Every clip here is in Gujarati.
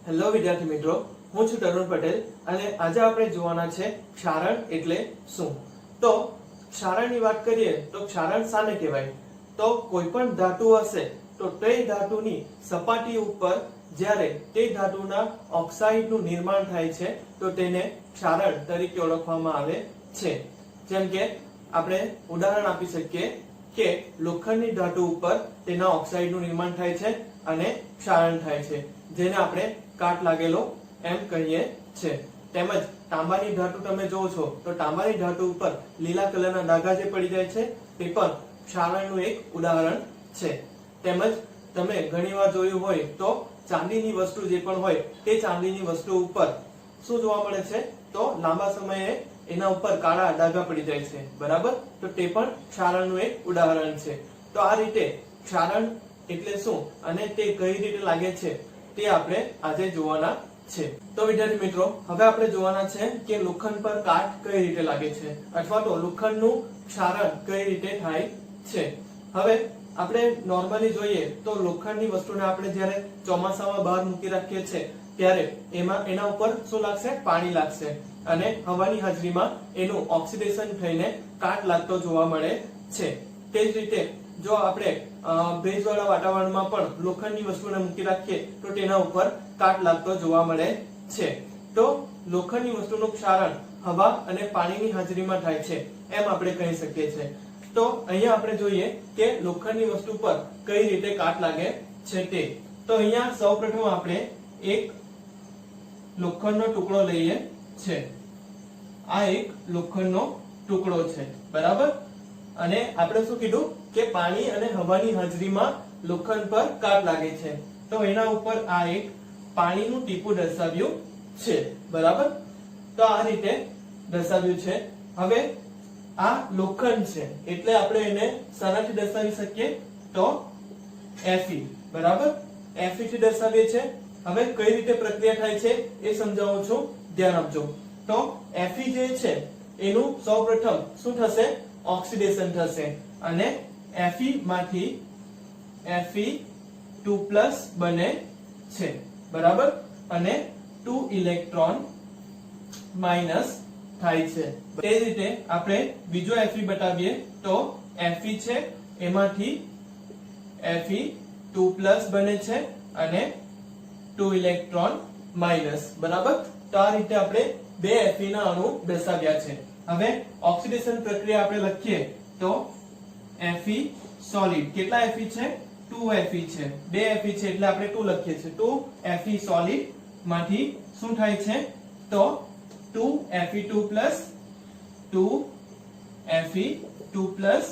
હેલો વિદ્યાર્થી મિત્રો, હું છું તરુણ પટેલ અને આજે આપણે જોવાના છે ક્ષારણ એટલે શું. તો ક્ષારણની વાત કરીએ તો ક્ષારણ શાને કહેવાય? તો કોઈ પણ ધાતુ હશે તો તે ધાતુની સપાટી ઉપર જ્યારે તે ધાતુના ઓક્સાઇડનું નિર્માણ થાય છે તો તેને ક્ષારણ તરીકે ઓળખવામાં આવે છે. જેમ કે આપણે ઉદાહરણ આપી શકીએ કે લોખંડની ધાતુ ઉપર તેના ઓક્સાઇડનું નિર્માણ થાય છે અને ક્ષારણ થાય છે, જેને આપણે કાટ લાગેલો એમ કહીએ છે. તેમજ તાંબાની ધાતુ તમે જોવો છો તો તાંબાની ધાતુ ઉપર લીલા કલરના ડાઘા જે પડી જાય છે તે પણ ક્ષારણનું એક ઉદાહરણ છે. તેમજ તમે ઘણીવાર જોયું હોય તો ચાંદીની વસ્તુ જે પણ હોય તે ચાંદીની વસ્તુ ઉપર શું જોવા મળે છે? તો લાંબા સમયે એના ઉપર કાળા ડાઘા પડી જાય છે, બરાબર? તો તે પણ ક્ષારણનું એક ઉદાહરણ છે. તો આ રીતે ક્ષારણ એટલે શું અને તે કઈ રીતે લાગે છે તે આપણે આજે જોવાના છે. તો વિદ્યાર્થી મિત્રો, હવે આપણે જોવાના છે કે લોખંડ પર કાટ કઈ રીતે લાગે છે અથવા તો લોખંડનું ક્ષારણ કઈ રીતે થાય છે. હવે આપણે નોર્મલી જોઈએ તો લોખંડની વસ્તુને આપણે જ્યારે ચોમાસામાં બહાર મૂકી રાખીએ છીએ ત્યારે એના ઉપર શું લાગશે? પાણી લાગશે અને હવાની હાજરીમાં એનું ઓક્સિડેશન થઈને કાટ લાગતો જોવા મળે છે. તે જ રીતે જો આપણે ભેજવાળા વાતાવરણમાં પણ લોખંડની વસ્તુને મૂકી રાખીએ તો તેના ઉપર કાટ લાગતો જોવા મળે છે. તો લોખંડની વસ્તુનું ક્ષારણ હવા અને પાણીની હાજરીમાં થાય છે એમ આપણે કહી શકીએ છીએ. તો અહીંયા આપણે જોઈએ કે લોખંડની વસ્તુ પર કઈ રીતે કાટ લાગે છે તે. તો અહીંયા સૌપ્રથમ આપણે એક લોખંડનો ટુકડો લઈએ છે. આ એક લોખંડનો ટુકડો છે, બરાબર? અને આપણે શું કીધું કે પાણી અને હવાની હાજરીમાં લોખંડ પર કાટ લાગે છે. તો એના ઉપર આ એક પાણીનું ટીપું દર્શાવ્યું છે, બરાબર? તો આ રીતે દર્શાવ્યું છે. હવે આ લોખંડ છે એટલે આપણે એને શાનાથી દર્શાવી શકીએ? તો Fe, બરાબર? Fe થી દર્શાવીએ છે. હવે કઈ રીતે પ્રક્રિયા થાય છે એ સમજાવું છું, ધ્યાન આપજો. તો Fe જે છે એનું સૌપ્રથમ શું થશે? ઓક્સિડેશન થશે અને Fe માંથી Fe2+ બને છે, બરાબર? અને 2 ઇલેક્ટ્રોન માઈનસ થાય છે. તે જ રીતે આપણે બીજો Fe બતાવીએ તો Fe છે એમાંથી Fe2+ બને છે અને 2 ઇલેક્ટ્રોન માઈનસ, બરાબર? તો આ રીતે આપણે બે Fe ના અણુ દર્શાવ્યા છે. હવે ઓક્સિડેશન પ્રક્રિયા આપણે લખીએ તો Fe સોલિડ, કેટલા Fe છે? 2 Fe છે. બે Fe છે એટલે આપણે 2 લખીએ છીએ. 2 Fe સોલિડ માંથી શું થાય છે? તો 2 Fe2+ 2 Fe2+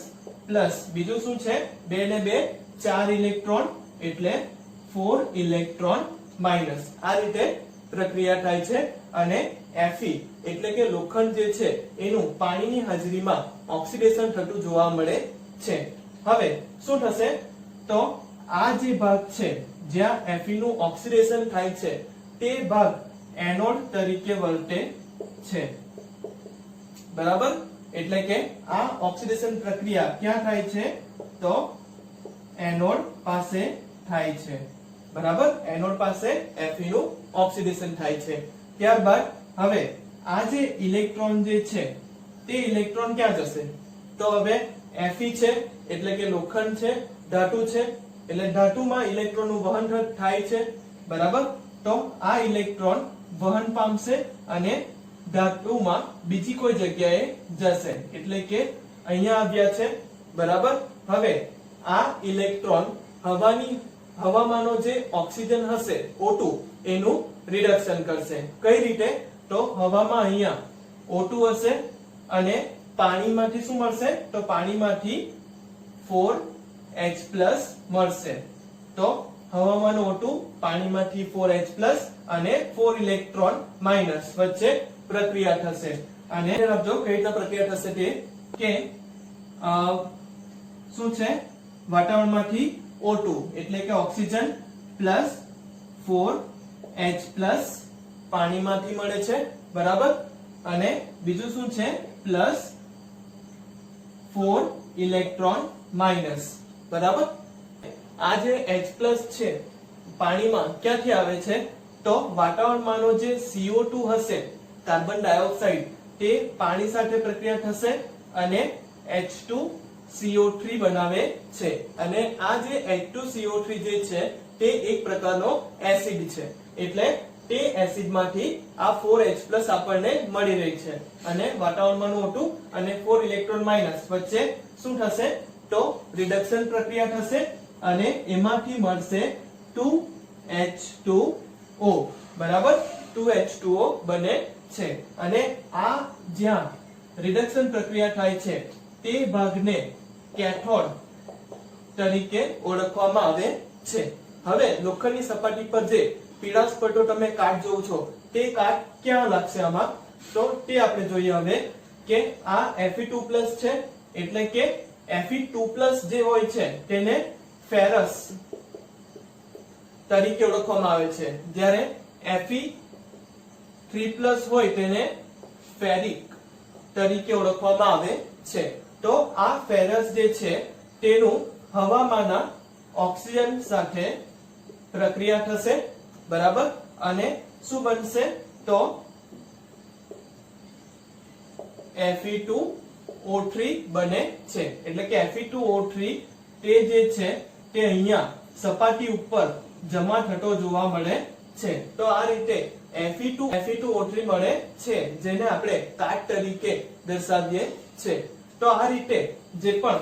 પ્લસ બીજું શું છે? 2 ને 2 4 ઇલેક્ટ્રોન એટલે 4 ઇલેક્ટ્રોન માઈનસ. આ રીતે પ્રક્રિયા થાય છે અને Fe એટલે કે લોખંડ જે છે એનું પાણીની હાજરીમાં ઓક્સિડેશન થતું જોવા મળે છે. હવે શું થશે? તો આ જે ભાગ છે જ્યાં Fe નું ઓક્સિડેશન થાય છે તે ભાગ એનોડ તરીકે વર્તે છે, બરાબર? એટલે કે આ ઓક્સિડેશન પ્રક્રિયા ક્યાં થાય છે? તો એનોડ પાસે થાય છે, બરાબર? એનોડ પાસે Fe નું ઓક્સિડેશન થાય છે. ત્યારબાદ હવે આ જે ઇલેક્ટ્રોન જે છે તે ઇલેક્ટ્રોન ક્યાં જશે? તો હવે Fe છે એટલે કે લોખંડ છે, ધાતુ છે એટલે ધાતુમાં ઇલેક્ટ્રોનનું વહન થાય છે, બરાબર? તો આ ઇલેક્ટ્રોન વહન પામશે અને ધાતુમાં બીજી કોઈ જગ્યાએ જશે એટલે કે અહીંયા આવ્યા છે, બરાબર? હવે આ ઇલેક્ટ્રોન હવામાંનો જે ઓક્સિજન હશે O2 એનું રિડક્શન કરશે. કઈ રીતે? તો હવામાં અહીંયા O2 હશે અને પાણીમાંથી શું મળશે? તો પાણીમાંથી 4H+ મળશે. તો હવામાં O2 પાણીમાંથી 4H+ અને 4 ઇલેક્ટ્રોન માઈનસ વચ્ચે પ્રક્રિયા થશે. અને સમજો કઈ રીતના પ્રક્રિયા થશે તે કે શું છે? વાતાવરણમાંથી O2 એટલે કે ઓક્સિજન પ્લસ 4H+ પાણીમાંથી મળે છે, બરાબર? અને બીજું શું છે? પ્લસ 4 ઇલેક્ટ્રોન માઈનસ, બરાબર? આ જે H+ છે પાણીમાં ક્યાંથી આવે છે? તો વાતાવરણમાંનો જે CO2 હશે, કાર્બન ડાયોક્સાઇડ, તે પાણી સાથે પ્રક્રિયા થશે અને H2CO3 બનાવે છે. અને આ જે H2CO3 જે છે તે એક પ્રકારનો એસિડ છે. એટલે તે એસિડમાંથી આ 4H+ આપણને મળી રહી છે. અને વાતાવરણમાંનું O2 અને 4 ઇલેક્ટ્રોન માઇનસ વચ્ચે શું થશે? તો રિડક્શન પ્રક્રિયા થશે અને એમાંથી મળશે 2H2O. બરાબર, 2H2O બને છે. અને આ જ્યાં રિડક્શન પ્રક્રિયા થાય છે તે ભાગને કેથોડ તરીકે ઓળખવામાં આવે છે. હવે લોખંડની સપાટી પર જે પીળાશ પડતો તમે કાટ જોવો છો તે કાટ ક્યાં લાગશે આમાં? તો તે આપણે જોઈએ હવે કે આ Fe2+ છે, એટલે કે Fe2+ જે હોય છે તેને ફેરસ તરીકે ઓળખવામાં આવે છે, જ્યારે Fe3+ હોય તેને ફેરિક તરીકે ઓળખવામાં આવે છે. તો આ ફેરસ જે છે તેનું હવામાંના ઓક્સિજન સાથે પ્રક્રિયા થશે. બરાબર, અને શું બનશે? તો Fe2O3 બને છે. એટલે કે Fe2O3 તે જે છે તે અહીંયા સપાટી ઉપર જમા થતો જોવા મળે છે. તો આ રીતે Fe2O3 મળે છે, જેને આપણે કાટ તરીકે દર્શાવીએ છે. તો આ રીતે જે પણ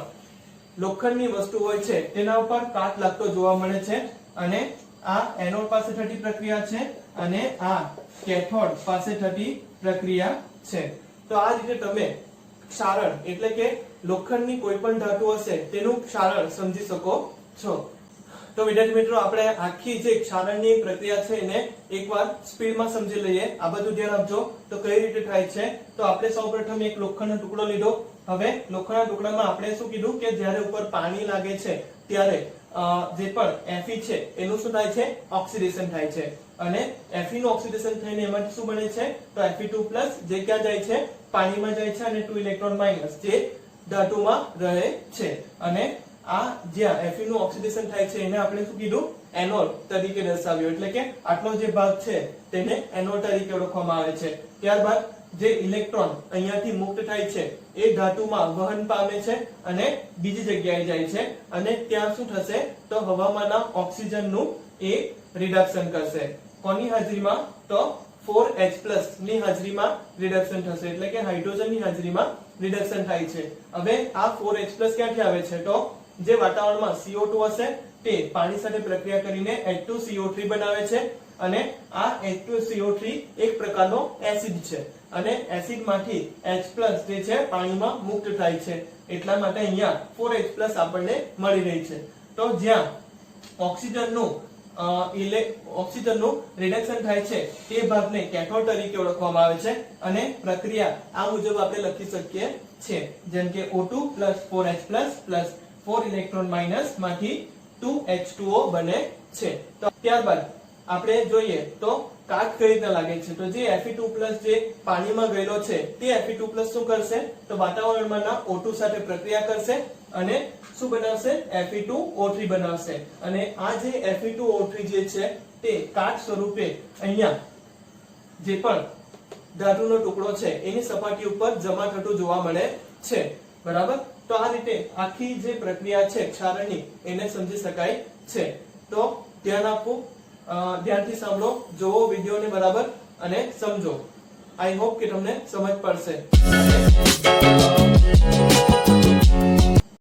લોખંડની વસ્તુ હોય છે તેના ઉપર કાટ લાગતો જોવા મળે છે. અને આ એનોડ પાસે થતી પ્રક્રિયા છે અને આ કેથોડ પાસે થતી પ્રક્રિયા છે. તો આ રીતે તમે ક્ષારણ એટલે કે લોખંડની કોઈ પણ ધાતુ હશે તેનું ક્ષારણ સમજી શકો છો. તો વિદ્યાર્થી મિત્રો, આપણે આખી જે ક્ષારણની પ્રક્રિયા છે એને એકવાર સ્પીડમાં સમજી લઈએ. આ બધું ધ્યાન આપજો. તો કઈ રીતે થાય છે? તો આપણે સૌપ્રથમ એક લોખંડનો ટુકડો લીધો. હવે લોખંડના ટુકડામાં આપણે શું કીધું કે જ્યારે ઉપર પાણી લાગે છે ત્યારે જે પણ Fe છે એનું શું થાય છે? ઓક્સિડેશન થાય છે. અને Fe નું ઓક્સિડેશન થઈને એમાંથી શું બને છે? તો Fe2+ જે ક્યાં જાય છે? પાણીમાં જાય છે. અને 2 ઇલેક્ટ્રોન માઇનસ જે ધાતુમાં રહે છે. અને આ જ્યાં Fe નું ઓક્સિડેશન થાય છે એને આપણે શું કીધું? એનોડ તરીકે દર્શાવ્યું. એટલે કે આટલો જે ભાગ છે તેને એનોડ તરીકે ઓળખવામાં આવે છે. ત્યારબાદ જે ઇલેક્ટ્રોન અહીંયાથી મુક્ત થાય છે એ ધાતુમાં વહન પામે છે અને બીજી જગ્યાએ જાય છે. અને ત્યાં શું થશે? તો હવામાંના ઓક્સિજનનું એ રિડક્શન કરશે. કોની હાજરીમાં? તો 4H+ ની હાજરીમાં રિડક્શન થશે. એટલે કે હાઇડ્રોજનની હાજરીમાં રિડક્શન થાય છે. હવે આ 4H+ ક્યાંથી આવે છે? તો જે વાતાવરણમાં CO2 હશે તે પાણી સાથે પ્રક્રિયા કરીને H2CO3 બનાવે છે. અને આ H2CO3 એક પ્રકારનો એસિડ છે. અને એસિડમાંથી H+ જે છે પાણીમાં મુક્ત થાય છે. એટલા માટે અહીંયા 4H+ આપણને મળી રહી છે. તો જ્યાં ઓક્સિજનનું રિડક્શન થાય છે તે ભાગને કેથોડ તરીકે ઓળખવામાં આવે છે. અને પ્રક્રિયા આ મુજબ આપણે લખી શકીએ છીએ, જેમ કે O2 + 4H+ + 4 ઇલેક્ટ્રોન માઇનસ માંથી 2H2O બને છે. તો ત્યારબાદ આપણે જોઈએ તો કાટ કઈ રીતે લાગે છે? તો જે Fe2+ જે પાણીમાં ગયેલો છે તે Fe2+ શું કરશે? તો વાતાવરણમાંના O2 સાથે પ્રક્રિયા કરશે અને શું બનાવશે? Fe2O3 બનાવશે. અને આ જે Fe2O3 જે છે તે કાટ સ્વરૂપે અહીંયા જે પણ ધાતુનો ટુકડો છે એની સપાટી ઉપર જમા થતું જોવા મળે છે. બરાબર, તો આ રીતે આખી જે પ્રક્રિયા છે ક્ષારણની એને સમજી શકાય છે. તો ધ્યાન આપવું, ધ્યાનથી સાંભળો, જોવો વિડીયોને બરાબર અને સમજો. આઈ હોપ કે તમને સમજ પડશે.